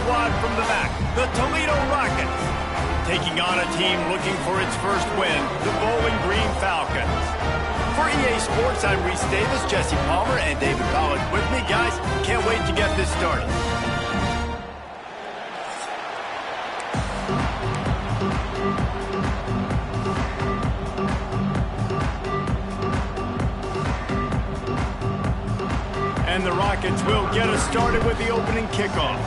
squad from the back, the Toledo Rockets. Taking on a team looking for its first win, the Bowling Green Falcons. For EA Sports, I'm Reese Davis, Jesse Palmer, and David Pollack with me. Guys, can't wait to get this started. And the Rockets will get us started with the opening kickoff.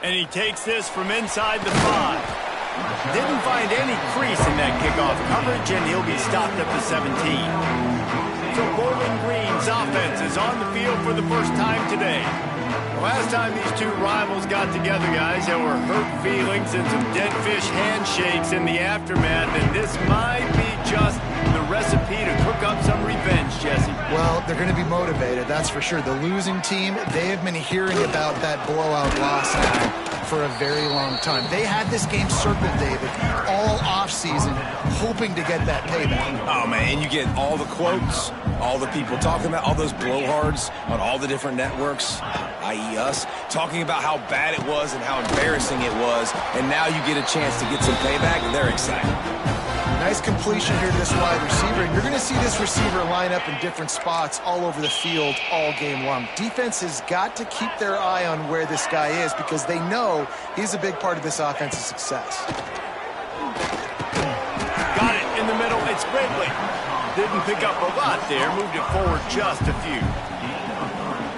And he takes this from inside the 5. Didn't find any crease in that kickoff coverage, and he'll be stopped up to 17. So Bowling Green's offense is on the field for the first time today. The last time these two rivals got together, guys, there were hurt feelings and some dead fish handshakes in the aftermath, and this might be just the recipe to cook up some revenge, Jesse. Well, they're going to be motivated, that's for sure. The losing team, they have been hearing about that blowout loss now for a very long time. They had this game circled, David, all offseason, hoping to get that payback. Oh, man, and you get all the quotes, all the people talking about, all those blowhards on all the different networks, i.e. us, talking about how bad it was and how embarrassing it was, and now you get a chance to get some payback, and they're excited. Nice completion here to this wide receiver. And you're going to see this receiver line up in different spots all over the field all game long. Defense has got to keep their eye on where this guy is because they know he's a big part of this offense's success. Got it in the middle. It's Wrigley. Didn't pick up a lot there. Moved it forward just a few.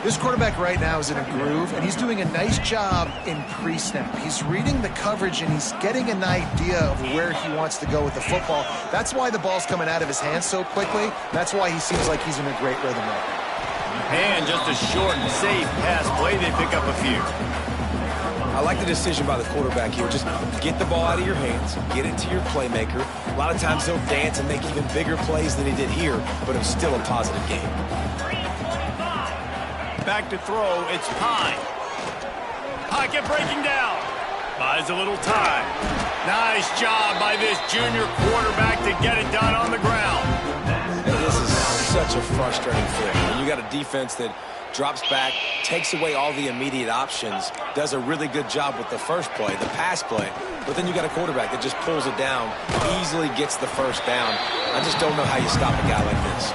This quarterback right now is in a groove, and he's doing a nice job in pre-snap. He's reading the coverage, and he's getting an idea of where he wants to go with the football. That's why the ball's coming out of his hands so quickly. That's why he seems like he's in a great rhythm right now. And just a short and safe pass play. They pick up a few. I like the decision by the quarterback here. Just get the ball out of your hands, get it to your playmaker. A lot of times he'll dance and make even bigger plays than he did here, but it was still a positive game. Back to throw, it's Pine. Pocket breaking down. Buys a little time. Nice job by this junior quarterback to get it done on the ground. This is such a frustrating thing. When you got a defense that drops back, takes away all the immediate options, does a really good job with the first play, the pass play, but then you got a quarterback that just pulls it down, easily gets the first down. I just don't know how you stop a guy like this.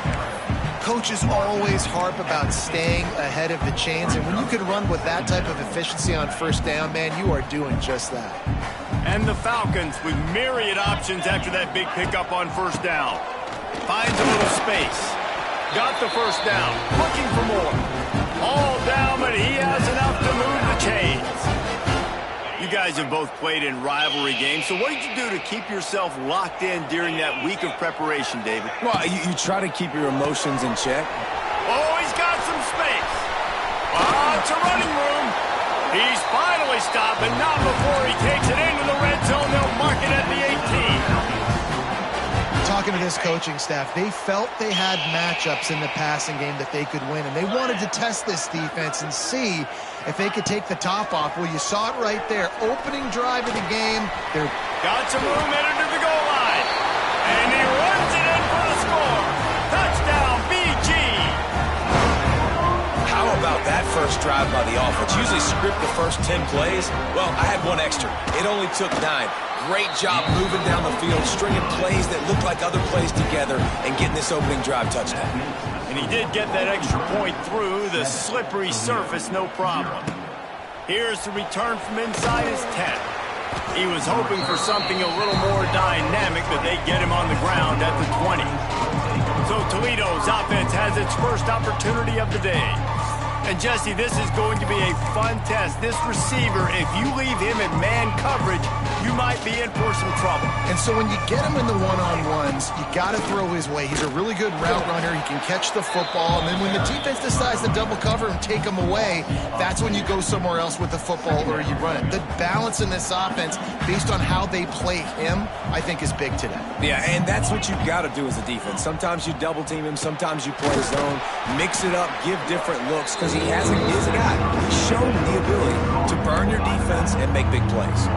Coaches always harp about staying ahead of the chains, and when you can run with that type of efficiency on first down, man, you are doing just that. And the Falcons with myriad options after that big pickup on first down. Finds a little space. Got the first down. Looking for more. All down, but he has enough to move the chains. You guys have both played in rivalry games, so what did you do to keep yourself locked in during that week of preparation, David? Well, you try to keep your emotions in check. Oh, he's got some space. It's a running room. He's finally stopped, but not before he takes it into the red zone. They'll mark it at the 18. Talking to this coaching staff, they felt they had matchups in the passing game that they could win, and they wanted to test this defense and see if they could take the top off. Well, you saw it right there. Opening drive of the game. They're got some room headed to the goal line. And he runs it in for the score. Touchdown, BG. How about that first drive by the offense? Usually script the first 10 plays. Well, I had one extra. It only took 9. Great job moving down the field, stringing plays that look like other plays together, and getting this opening drive touchdown. And he did get that extra point through the slippery surface, no problem. Here's the return from inside his 10. He was hoping for something a little more dynamic, but they get him on the ground at the 20. So Toledo's offense has its first opportunity of the day. And Jesse, this is going to be a fun test. This receiver, if you leave him in man coverage, you might be in for some trouble. And so when you get him in the one-on-ones, you got to throw his way. He's a really good route runner. He can catch the football. And then when the defense decides to double cover and take him away, that's when you go somewhere else with the football or you run it. The balance in this offense, based on how they play him, I think is big today. Yeah, and that's what you've got to do as a defense. Sometimes you double team him. Sometimes you play zone. Mix it up. Give different looks because he is a guy. He's shown the ability to burn your defense and make big plays.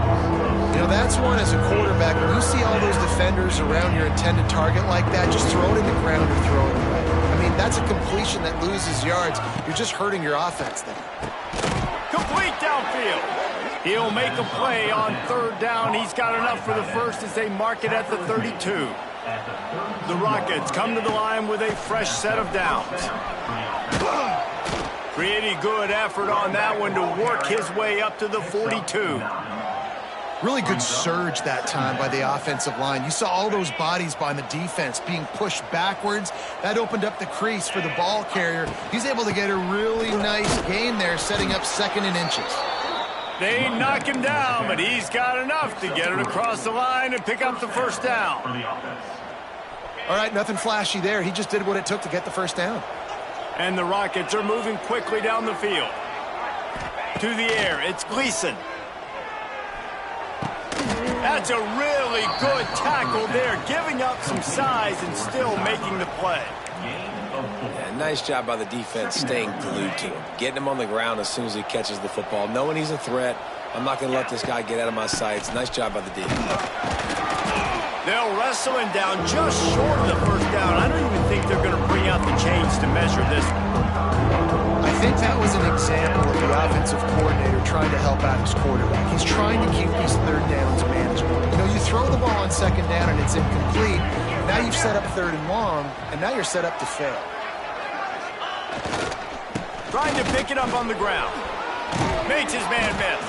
You know, that's one as a quarterback. When you see all those defenders around your intended target like that, just throw it in the ground or throw it away. I mean, that's a completion that loses yards. You're just hurting your offense then. Complete downfield. He'll make a play on third down. He's got enough for the first as they mark it at the 32. The Rockets come to the line with a fresh set of downs. Pretty good effort on that one to work his way up to the 42. Really good surge that time by the offensive line. You saw all those bodies by the defense being pushed backwards. That opened up the crease for the ball carrier. He's able to get a really nice gain there, setting up 2nd and inches. They knock him down, but he's got enough to get it across the line and pick up the first down. All right, nothing flashy there. He just did what it took to get the first down. And the Rockets are moving quickly down the field. To the air, it's Gleason. That's a really good tackle there, giving up some size and still making the play. Yeah, nice job by the defense staying glued to him, getting him on the ground as soon as he catches the football, knowing he's a threat. I'm not going to let this guy get out of my sights. Nice job by the D. They'll wrestle him down just short of the first down. I don't even think they're going to bring out the chains to measure this one. I think that was an example of the offensive coordinator trying to help out his quarterback. He's trying to keep these third downs manageable. You know, you throw the ball on 2nd down and it's incomplete. Now you've set up 3rd and long, and now you're set up to fail. Trying to pick it up on the ground. Makes his man miss.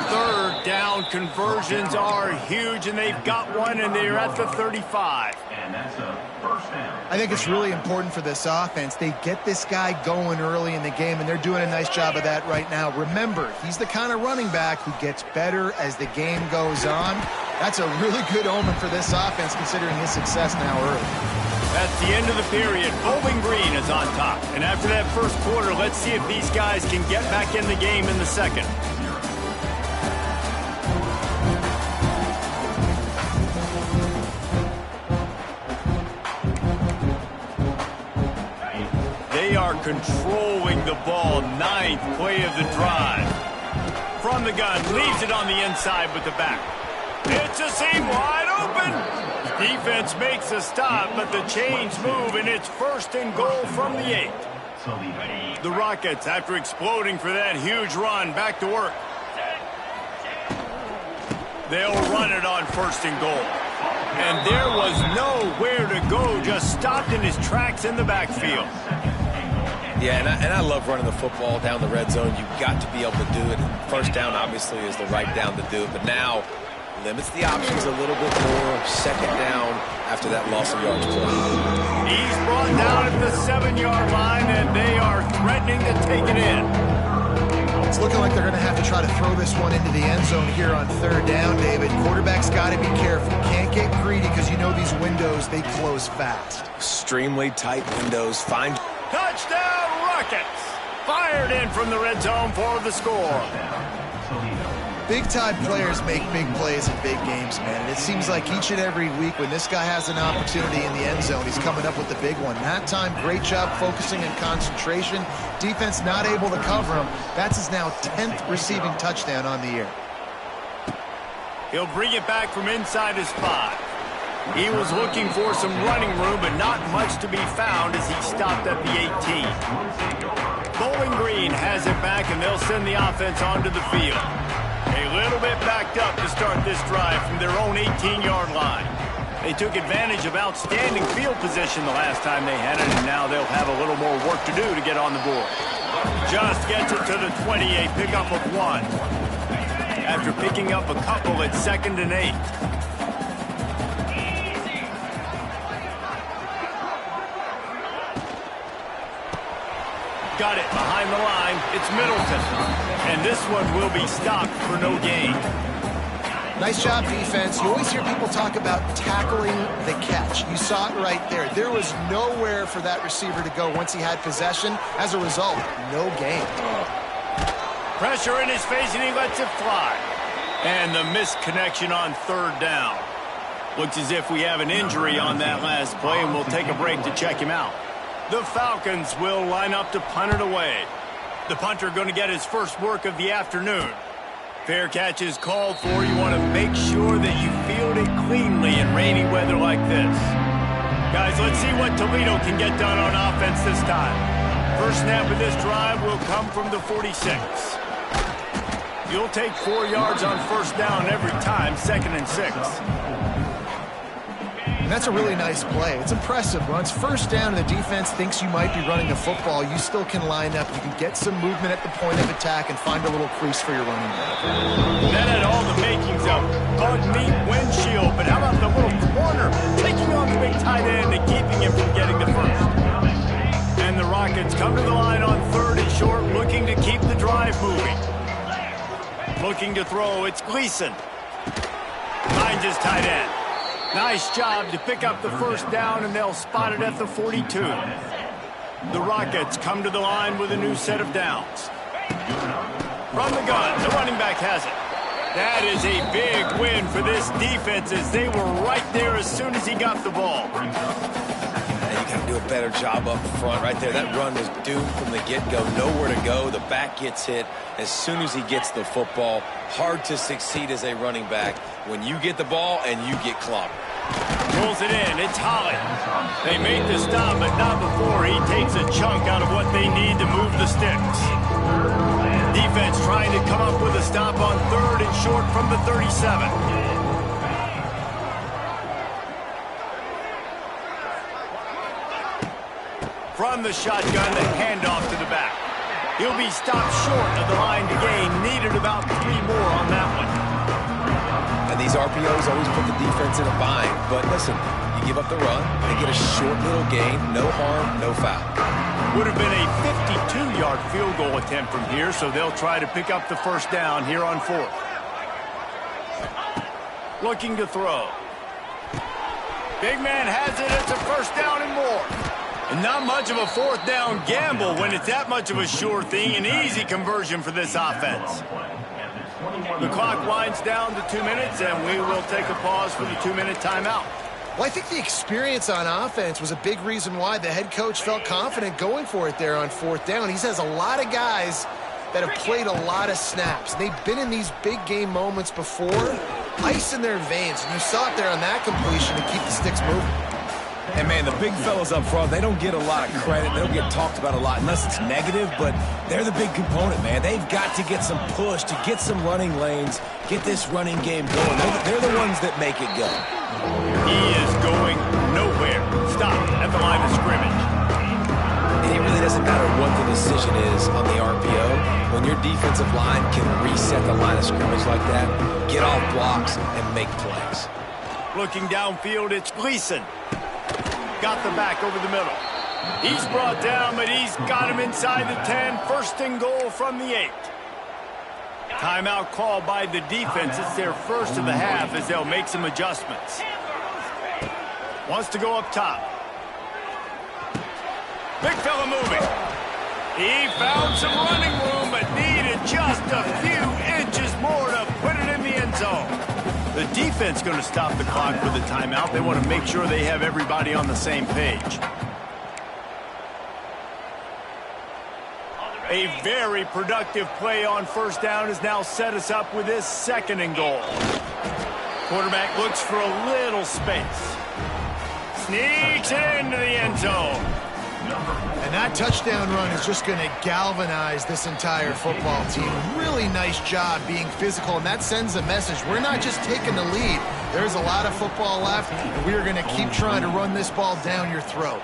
3rd down conversions are huge, and they've got one, and they're at the 35. I think it's really important for this offense. They get this guy going early in the game, and they're doing a nice job of that right now. Remember, he's the kind of running back who gets better as the game goes on. That's a really good omen for this offense, considering his success now early. That's the end of the period. Bowling Green is on top. And after that first quarter, let's see if these guys can get back in the game in the second. They are controlling the ball. 9th play of the drive. From the gun, leaves it on the inside with the back. It's a seam wide open. Defense makes a stop, but the chains move, and it's 1st and goal from the 8. The Rockets, after exploding for that huge run, back to work. They'll run it on 1st and goal. And there was nowhere to go, just stopped in his tracks in the backfield. Yeah, and I love running the football down the red zone. You've got to be able to do it. First down, obviously, is the right down to do it. But now limits the options a little bit more. 2nd down after that loss of yards play. He's brought down at the 7-yard line, and they are threatening to take it in. It's looking like they're going to have to try to throw this one into the end zone here on 3rd down, David. Quarterback's got to be careful. Can't get greedy because you know these windows, they close fast. Extremely tight windows. Touchdown, Rockets! Fired in from the red zone for the score. Big-time players make big plays in big games, man. And it seems like each and every week when this guy has an opportunity in the end zone, he's coming up with the big one. That time, great job focusing and concentration. Defense not able to cover him. That's his now 10th receiving touchdown on the year. He'll bring it back from inside his 5. He was looking for some running room, but not much to be found as he stopped at the 18. Bowling Green has it back, and they'll send the offense onto the field. A little bit backed up to start this drive from their own 18-yard line. They took advantage of outstanding field position the last time they had it, and now they'll have a little more work to do to get on the board. Just gets it to the 20, a pickup of 1. After picking up a couple at 2nd and 8. Got it behind the line. It's Middleton. And this one will be stopped for no gain. Nice job, defense. You always hear people talk about tackling the catch. You saw it right there. There was nowhere for that receiver to go once he had possession. As a result, no gain. Pressure in his face, and he lets it fly. And the missed connection on 3rd down. Looks as if we have an injury on that last play, and we'll take a break to check him out. The Falcons will line up to punt it away. The punter going to get his first work of the afternoon. Fair catch is called for. You want to make sure that you field it cleanly in rainy weather like this. Guys, let's see what Toledo can get done on offense this time. First snap of this drive will come from the 46. You'll take 4 yards on first down every time, 2nd and 6. And that's a really nice play. It's impressive. Once first down and the defense thinks you might be running the football, you still can line up. You can get some movement at the point of attack and find a little crease for your running back. That had all the makings of bug meat windshield, but how about the little corner taking on the big tight end and keeping him from getting the first? And the Rockets come to the line on 3rd and short, looking to keep the drive moving. Looking to throw, it's Gleason. Finds his tight end. Nice job to pick up the first down, and they'll spot it at the 42. The Rockets come to the line with a new set of downs. From the gun, the running back has it. That is a big win for this defense as they were right there as soon as he got the ball. You got to do a better job up front right there. That run was doomed from the get-go. Nowhere to go. The back gets hit as soon as he gets the football. Hard to succeed as a running back when you get the ball and you get clobbered. Rolls it in. It's Holly. They make the stop, but not before he takes a chunk out of what they need to move the sticks. Defense trying to come up with a stop on 3rd and short from the 37. From the shotgun, the handoff to the back. He'll be stopped short of the line to gain. Needed about 3 more on that one. And these RPOs always put the defense in a bind. But listen, you give up the run, they get a short little gain, no harm, no foul. Would have been a 52-yard field goal attempt from here, so they'll try to pick up the first down here on 4th. Looking to throw. Big man has it. It's a first down and more. And not much of a 4th down gamble when it's that much of a sure thing. An easy conversion for this offense. The clock winds down to 2 minutes, and we will take a pause for the 2-minute timeout. Well, I think the experience on offense was a big reason why the head coach felt confident going for it there on 4th down. He says a lot of guys that have played a lot of snaps. They've been in these big game moments before, ice in their veins. And you saw it there on that completion to keep the sticks moving. And, man, the big fellas up front, they don't get a lot of credit. They don't get talked about a lot unless it's negative, but they're the big component, man. They've got to get some push, to get some running lanes, get this running game going. They're the ones that make it go. He is going nowhere. Stop at the line of scrimmage. And it really doesn't matter what the decision is on the RPO. When your defensive line can reset the line of scrimmage like that, get off blocks and make plays. Looking downfield, it's Gleason. Got the back over the middle. He's brought down, but he's got him inside the 10. 1st and goal from the 8. Timeout called by the defense. It's their first of the half as they'll make some adjustments. Wants to go up top. Big fella moving. He found some running room, but needed just a few inches more to put it in the end zone. The defense going to stop the clock with a timeout. They want to make sure they have everybody on the same page. A very productive play on first down has now set us up with this 2nd and goal. Quarterback looks for a little space. Sneaks it into the end zone. And that touchdown run is just going to galvanize this entire football team. Really nice job being physical, and that sends a message. We're not just taking the lead. There's a lot of football left, and we are going to keep trying to run this ball down your throat.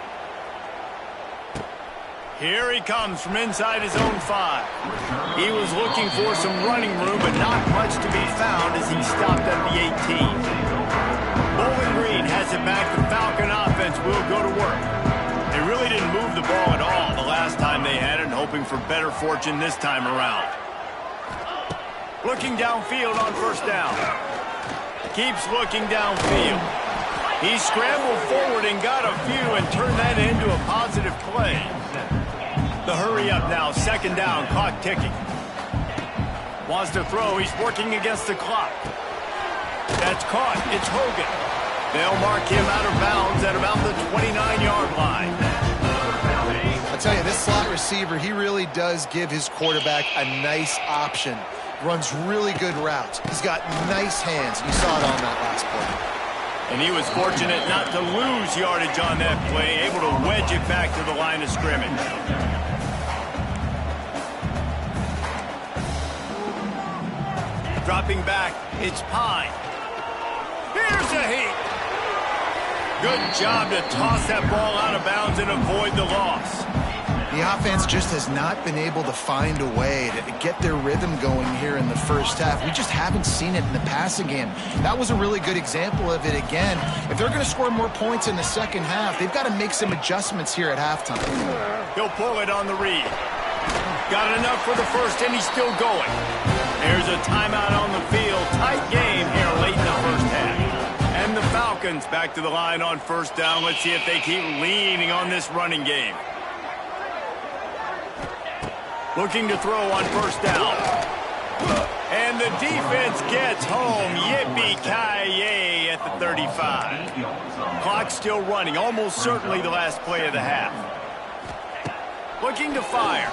Here he comes from inside his own 5. He was looking for some running room, but not much to be found as he stopped at the 18. Bowling Green has it back. The Falcon offense will go to work. They really didn't move the ball at all the last time they had it, hoping for better fortune this time around. Looking downfield on first down. Keeps looking downfield. He scrambled forward and got a few and turned that into a positive play. The hurry up now, 2nd down, clock ticking. Wants to throw, he's working against the clock. That's caught, it's Hogan. They'll mark him out of bounds at about the 29-yard line. I'll tell you, this slot receiver, he really does give his quarterback a nice option. Runs really good routes. He's got nice hands. You saw it on that last play. And he was fortunate not to lose yardage on that play, able to wedge it back to the line of scrimmage. Dropping back, it's Pine. Here's a heat. Good job to toss that ball out of bounds and avoid the loss. The offense just has not been able to find a way to get their rhythm going here in the first half. We just haven't seen it in the passing game. That was a really good example of it again. If they're going to score more points in the second half, they've got to make some adjustments here at halftime. He'll pull it on the read. Got enough for the first, and he's still going. There's a timeout on the field. Tight game here late in the first half. And the Falcons back to the line on first down. Let's see if they keep leaning on this running game. Looking to throw on first down. And the defense gets home. Yippee-ki-yay at the 35. Clock still running. Almost certainly the last play of the half. Looking to fire.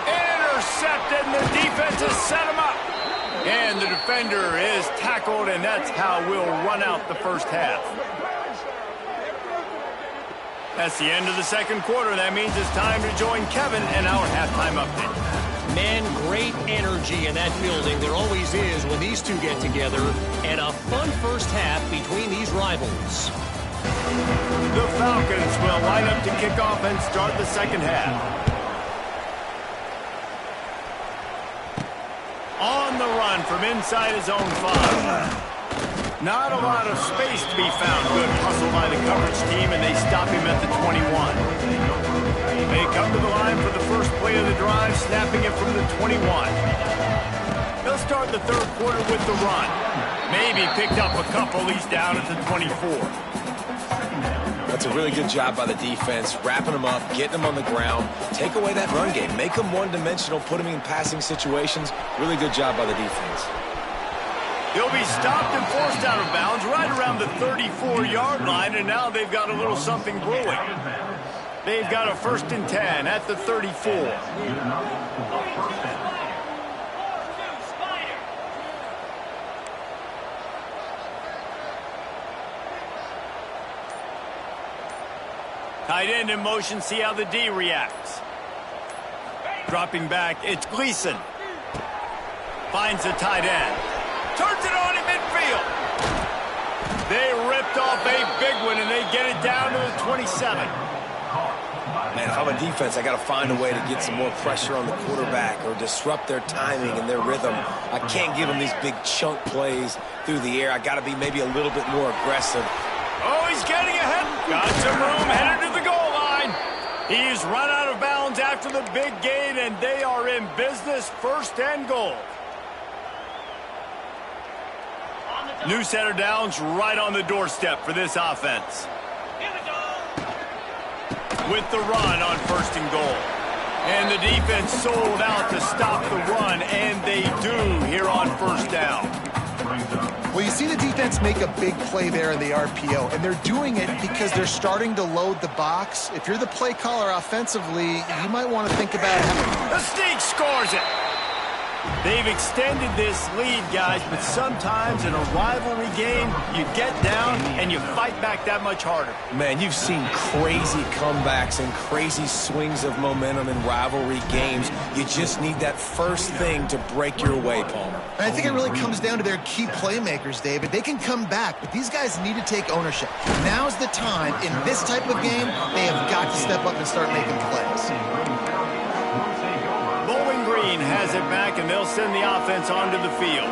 Intercepted, and the defense has set him up. And the defender is tackled, and that's how we'll run out the first half. That's the end of the second quarter. That means it's time to join Kevin in our halftime update. Man, great energy in that building. There always is when these two get together. And a fun first half between these rivals. The Falcons will line up to kick off and start the second half. On the run from inside his own 5. Not a lot of space to be found. Good hustle by the coverage team, and they stop him at the 21. They come to the line for the first play of the drive, snapping it from the 21. They'll start the third quarter with the run. Maybe picked up a couple. He's down at the 24. That's a really good job by the defense, wrapping them up, getting them on the ground, take away that run game, make them one-dimensional, put them in passing situations. Really good job by the defense. He'll be stopped and forced out of bounds right around the 34-yard line, and now they've got a little something brewing. They've got a 1st and 10 at the 34. Tight end in motion, see how the D reacts. Dropping back, it's Gleason. Finds the tight end. Turns it on in midfield. They ripped off a big one, and they get it down to the 27. Man, if I'm a defense, I got to find a way to get some more pressure on the quarterback or disrupt their timing and their rhythm. I can't give them these big chunk plays through the air. I got to be maybe a little bit more aggressive. Oh, he's getting ahead. Got some room, headed to the goal line. He's run out of bounds after the big gain, and they are in business, 1st and goal. New set of downs right on the doorstep for this offense. With the run on 1st and goal. And the defense sold out to stop the run, and they do here on 1st down. Well, you see the defense make a big play there in the RPO, and they're doing it because they're starting to load the box. If you're the play caller offensively, you might want to think about it. The Sneak scores it. They've extended this lead, guys, but sometimes in a rivalry game, you get down and you fight back that much harder. Man, you've seen crazy comebacks and crazy swings of momentum in rivalry games. You just need that first thing to break your way, Palmer. And I think it really comes down to their key playmakers, David. They can come back, but these guys need to take ownership. Now's the time. In this type of game, they have got to step up and start making plays. Has it back, and they'll send the offense onto the field.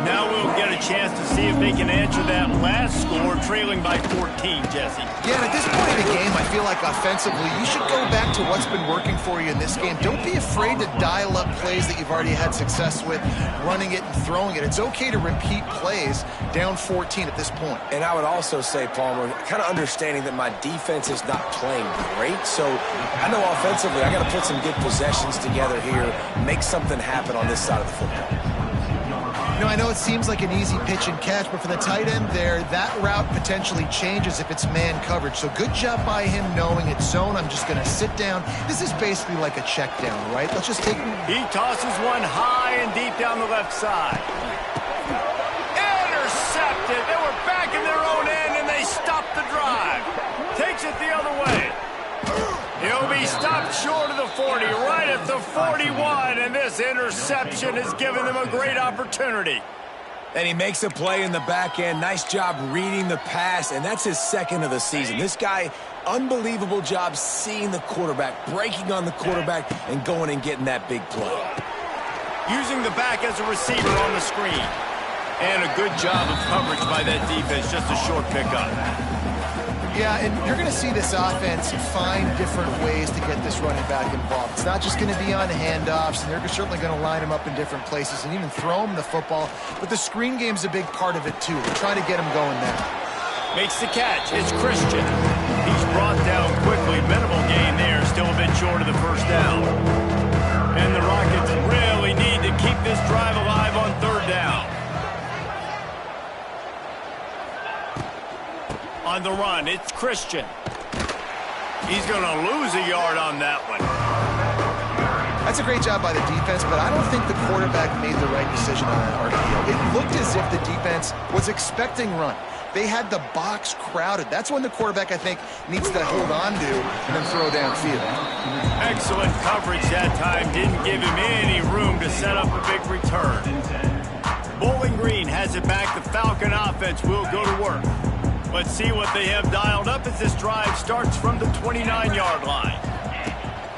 Now we'll get a chance to see if they can answer that last score, trailing by 14, Jesse. Yeah, and at this point in the game, I feel like offensively, you should go back to what's been working for you in this game. Don't be afraid to dial up plays that you've already had success with, running it and throwing it. It's okay to repeat plays down 14 at this point. And I would also say, Palmer, kind of understanding that my defense is not playing great, so I know offensively I got to put some good possessions together here, make something happen on this side of the football. You know, I know it seems like an easy pitch and catch, but for the tight end there, that route potentially changes if it's man coverage. So good job by him knowing it's zone. I'm just going to sit down. This is basically like a check down, right? Let's just take... He tosses one high and deep down the left side. Intercepted. They were back in their own end, and they stop the drive. Takes it the other way. He'll be stopped short of the 40, right at the 41, and this interception has given them a great opportunity. And he makes a play in the back end. Nice job reading the pass, and that's his second of the season. This guy, unbelievable job seeing the quarterback, breaking on the quarterback, and going and getting that big play. Using the back as a receiver on the screen. And a good job of coverage by that defense, just a short pickup. Yeah, and you're going to see this offense find different ways to get this running back involved. It's not just going to be on handoffs, and they're certainly going to line him up in different places and even throw him the football. But the screen game's a big part of it, too. They're trying to get him going there. Makes the catch. It's Christian. He's brought down quickly. Minimal gain there. Still a bit short of the first down. And the Rockets really need to keep this drive alive on third down. On the run, it's Christian. He's going to lose a yard on that one. That's a great job by the defense, but I don't think the quarterback made the right decision on that RPO. It looked as if the defense was expecting run. They had the box crowded. That's when the quarterback, I think, needs to hold on to and then throw downfield. Excellent coverage that time. Didn't give him any room to set up a big return. Bowling Green has it back. The Falcon offense will go to work. Let's see what they have dialed up as this drive starts from the 29-yard line.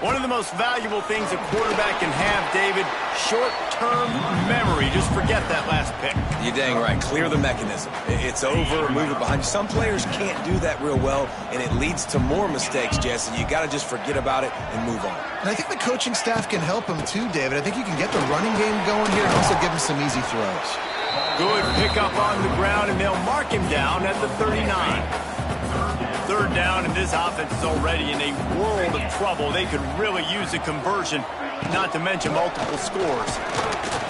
One of the most valuable things a quarterback can have, David, short-term memory. Just forget that last pick. You're dang right. Clear the mechanism. It's over, move it behind you. Some players can't do that real well, and it leads to more mistakes, Jesse. You got to just forget about it and move on. And I think the coaching staff can help him too, David. I think you can get the running game going here and also give him some easy throws. Good pickup on the ground, and they'll mark him down at the 39. Third down, and this offense is already in a world of trouble. They could really use a conversion, not to mention multiple scores.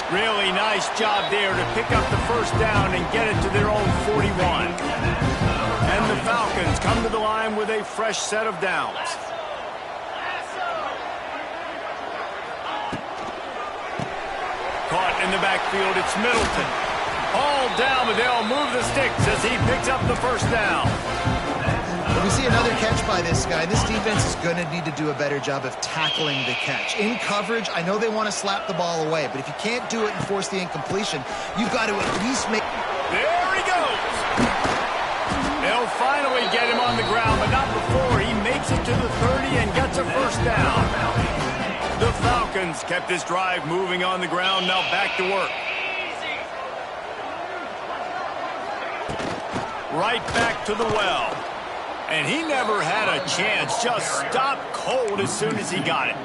Really nice job there to pick up the first down and get it to their own 41. And the Falcons come to the line with a fresh set of downs. Caught in the backfield, it's Middleton. All down, but they'll move the sticks as he picks up the first down. When we see another catch by this guy, this defense is going to need to do a better job of tackling the catch. In coverage, I know they want to slap the ball away, but if you can't do it and force the incompletion, you've got to at least make... There he goes! They'll finally get him on the ground, but not before he makes it to the 30 and gets a first down. The Falcons kept this drive moving on the ground, now back to work. Right back to the well. And he never had a chance, just stopped cold as soon as he got it.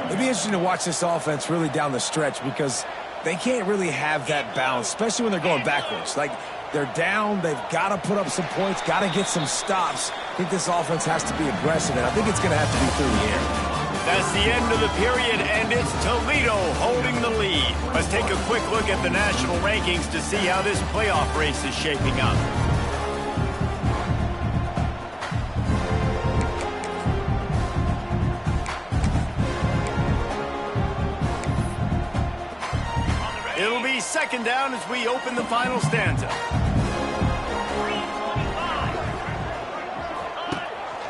It'll be interesting to watch this offense really down the stretch because they can't really have that balance, especially when they're going backwards. Like, they're down, they've got to put up some points, got to get some stops. I think this offense has to be aggressive, and I think it's going to have to be through the air. That's the end of the period, and it's Toledo holding the lead. Let's take a quick look at the national rankings to see how this playoff race is shaping up. It'll be second down as we open the final stanza.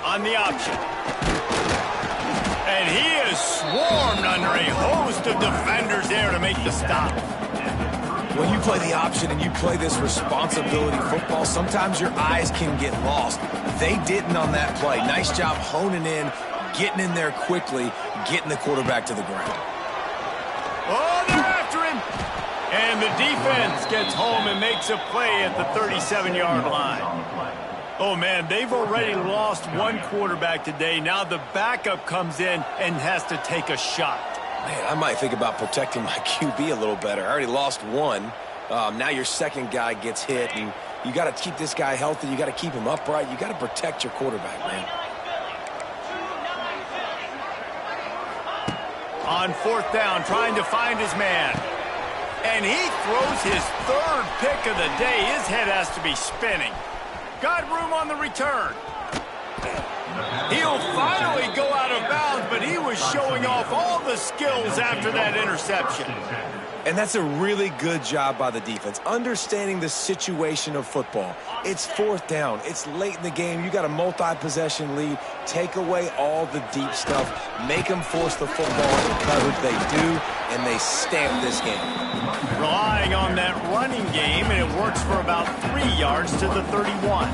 On the option. And he is swarmed under a host of defenders there to make the stop. When you play the option and you play this responsibility football, sometimes your eyes can get lost. They didn't on that play. Nice job honing in, getting in there quickly, getting the quarterback to the ground. Oh, they're after him. And the defense gets home and makes a play at the 37-yard line. Oh, man, they've already lost one quarterback today. Now the backup comes in and has to take a shot. Man, I might think about protecting my QB a little better. I already lost one. Now your second guy gets hit, and you got to keep this guy healthy. You got to keep him upright. You got to protect your quarterback, man. On fourth down, trying to find his man. And he throws his third pick of the day. His head has to be spinning. Got room on the return. He'll finally go out of bounds, but he was showing off all the skills after that interception. And that's a really good job by the defense, understanding the situation of football. It's fourth down. It's late in the game. You got a multi-possession lead. Take away all the deep stuff. Make them force the football into coverage. They do, and they stamp this game. Relying on that running game, and it works for about 3 yards to the 31.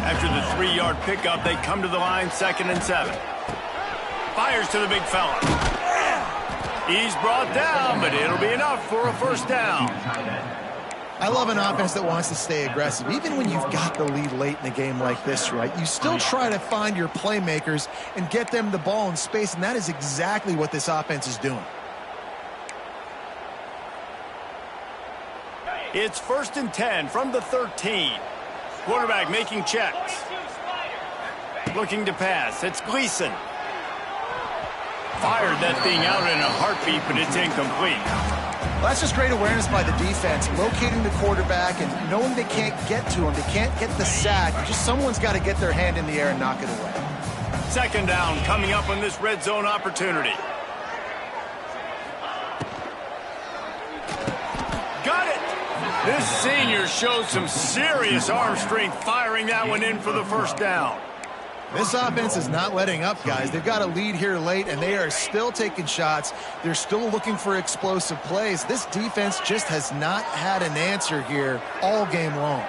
After the 3-yard pickup, they come to the line 2nd and 7. Fires to the big fella. He's brought down, but it'll be enough for a first down. I love an offense that wants to stay aggressive. Even when you've got the lead late in a game like this, right, you still try to find your playmakers and get them the ball in space, and that is exactly what this offense is doing. It's 1st and 10 from the 13. Quarterback making checks. Looking to pass. It's Gleason. Fired that thing out in a heartbeat, but it's incomplete. Well, that's just great awareness by the defense, locating the quarterback and knowing they can't get to him. They can't get the sack. Just someone's got to get their hand in the air and knock it away. 2nd down coming up on this red zone opportunity. Got it! This senior showed some serious arm strength firing that one in for the first down. This offense is not letting up, guys. They've got a lead here late, and they are still taking shots. They're still looking for explosive plays. This defense just has not had an answer here all game long.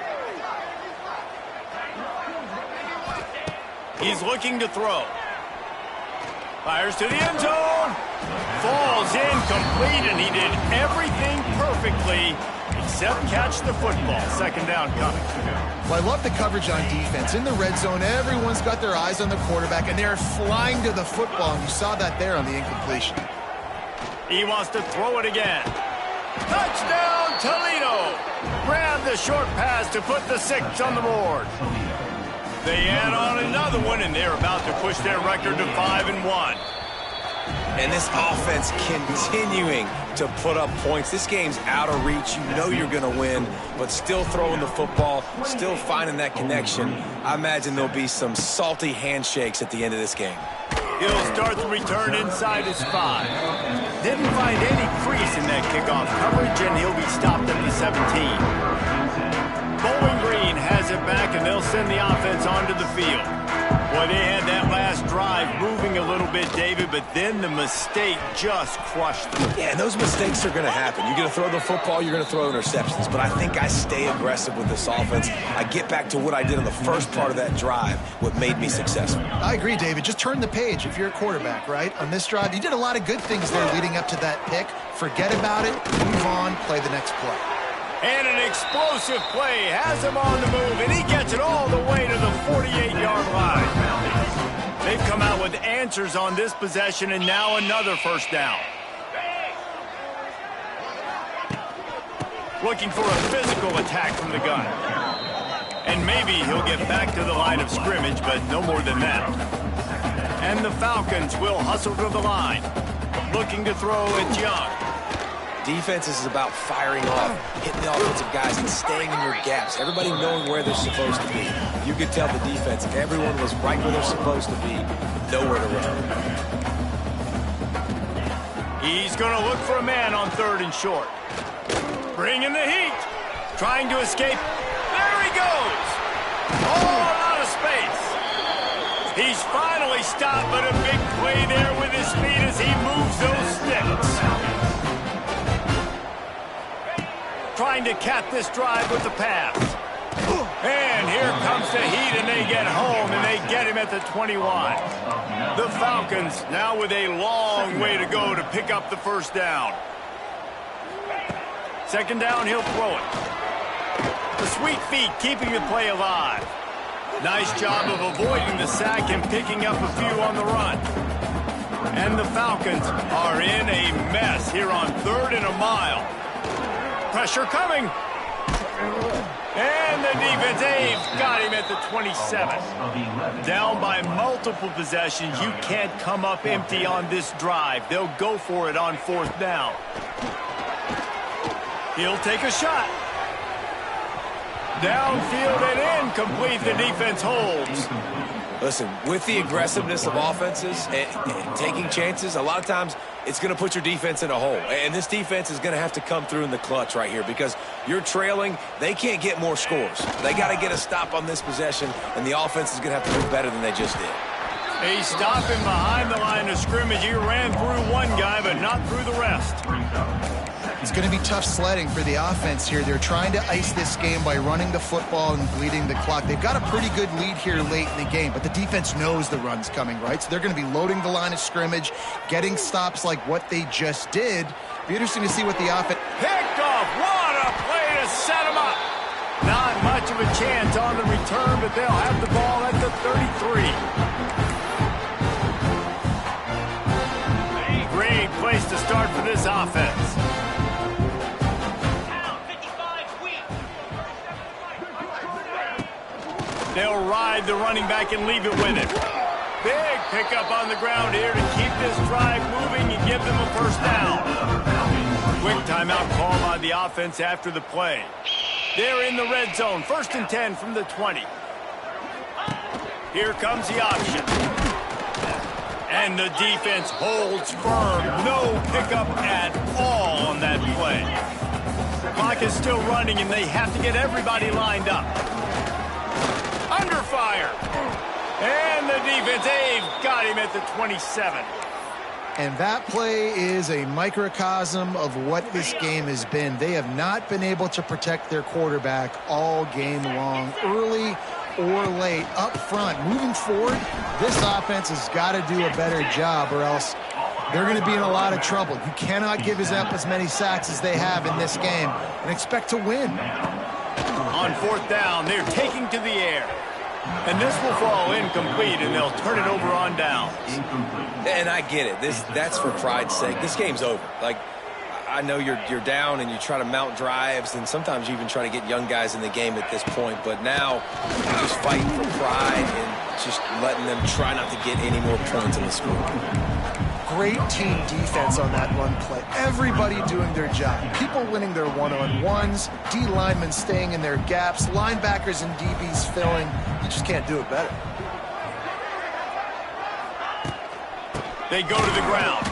He's looking to throw. Fires to the end zone. Falls incomplete, and he did everything perfectly except catch the football. 2nd down coming. Well, I love the coverage on defense. In the red zone, everyone's got their eyes on the quarterback, and they're flying to the football, and you saw that there on the incompletion. He wants to throw it again. Touchdown, Toledo! Grab the short pass to put the 6 on the board. They add on another one, and they're about to push their record to 5-1. And this offense continuing to put up points. This game's out of reach. You know you're going to win, but still throwing the football, still finding that connection. I imagine there'll be some salty handshakes at the end of this game. He'll start the return inside his 5. Didn't find any crease in that kickoff coverage, and he'll be stopped at the 17. Bowling Green has it back, and they'll send the offense onto the field. Boy, they had that last drive moving a little bit, David, but then the mistake just crushed them. Yeah, and those mistakes are going to happen. You're going to throw the football, you're going to throw interceptions, but I think I stay aggressive with this offense. I get back to what I did in the first part of that drive, what made me successful. I agree, David. Just turn the page if you're a quarterback, right? On this drive, you did a lot of good things there leading up to that pick. Forget about it, move on, play the next play. And an explosive play has him on the move, and he gets it all the way to the 48-yard line. They've come out with answers on this possession, and now another first down. Looking for a physical attack from the gun. And maybe he'll get back to the line of scrimmage, but no more than that. And the Falcons will hustle to the line. Looking to throw it Young. Defense is about firing off, hitting the offensive guys, and staying in your gaps. Everybody knowing where they're supposed to be. You could tell the defense, everyone was right where they're supposed to be, nowhere to run. He's going to look for a man on 3rd and short. Bringing the heat. Trying to escape. There he goes. All out of space. He's finally stopped, but a big play there with his feet as he moves those sticks. Trying to cap this drive with the pass. And here comes the heat, and they get home, and they get him at the 21. The Falcons now with a long way to go to pick up the first down. 2nd down, he'll throw it. The sweet feet keeping the play alive. Nice job of avoiding the sack and picking up a few on the run. And the Falcons are in a mess here on 3rd and a mile. Pressure coming. And the defense, they've got him at the 27. Down by multiple possessions. You can't come up empty on this drive. They'll go for it on 4th down. He'll take a shot. Downfield and incomplete. The defense holds. Listen, with the aggressiveness of offenses and taking chances, a lot of times it's going to put your defense in a hole. And this defense is going to have to come through in the clutch right here because you're trailing. They can't get more scores. They got to get a stop on this possession, and the offense is going to have to do better than they just did. He's stopping behind the line of scrimmage. He ran through one guy, but not through the rest. It's going to be tough sledding for the offense here. They're trying to ice this game by running the football and bleeding the clock. They've got a pretty good lead here late in the game, but the defense knows the run's coming, right? So they're going to be loading the line of scrimmage, getting stops like what they just did. Be interesting to see what the offense... Picked off. What a play to set him up. Not much of a chance on the return, but they'll have the ball at the 33. Great place to start for this offense. They'll ride the running back and leave it with him. Big pickup on the ground here to keep this drive moving and give them a first down. Quick timeout call by the offense after the play. They're in the red zone. 1st and 10 from the 20. Here comes the option. And the defense holds firm. No pickup at all on that play. Clock is still running, and they have to get everybody lined up. Under fire. And the defense, they've got him at the 27. And that play is a microcosm of what this game has been. They have not been able to protect their quarterback all game long, early or late, up front. Moving forward, this offense has got to do a better job or else they're going to be in a lot of trouble. You cannot give up as many sacks as they have in this game and expect to win. On 4th down, they're taking to the air. And this will fall incomplete, and they'll turn it over on downs. And I get it. That's for pride's sake. This game's over. Like, I know you're down and you try to mount drives, and sometimes you even try to get young guys in the game at this point. But now you're just fighting for pride and just letting them try not to get any more points in the score. Great team defense on that run play. Everybody doing their job. People winning their one-on-ones, D linemen staying in their gaps, linebackers and DBs filling. You just can't do it better. They go to the ground.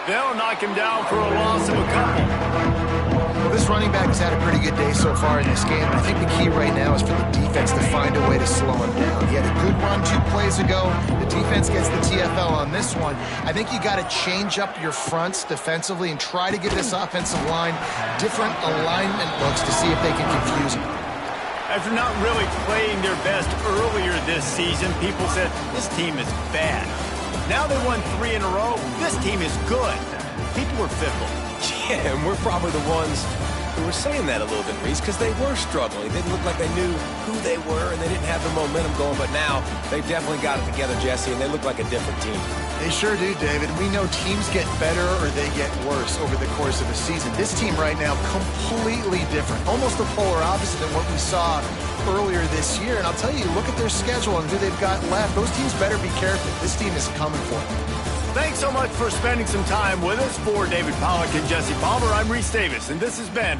They'll knock him down for a loss of a couple. Well, this running back has had a pretty good day so far in this game. I think the key right now is for the defense to find a way to slow him down. He had a good run 2 plays ago. The defense gets the TFL on this one. I think you got to change up your fronts defensively and try to give this offensive line different alignment looks to see if they can confuse him. After not really playing their best earlier this season, people said, this team is bad. Now they won 3 in a row. This team is good. People were fickle. Yeah, and we're probably the ones who were saying that a little bit, Reese, because they were struggling. It didn't look like they knew who they were, and they didn't have the momentum going. But now they've definitely got it together, Jesse, and they look like a different team. They sure do, David. We know teams get better or they get worse over the course of a season. This team right now, completely different. Almost the polar opposite than what we saw earlier this year. And I'll tell you, look at their schedule and who they've got left. Those teams better be careful. This team is coming for them. Thanks so much for spending some time with us. For David Pollack and Jesse Palmer, I'm Reese Davis, and this has been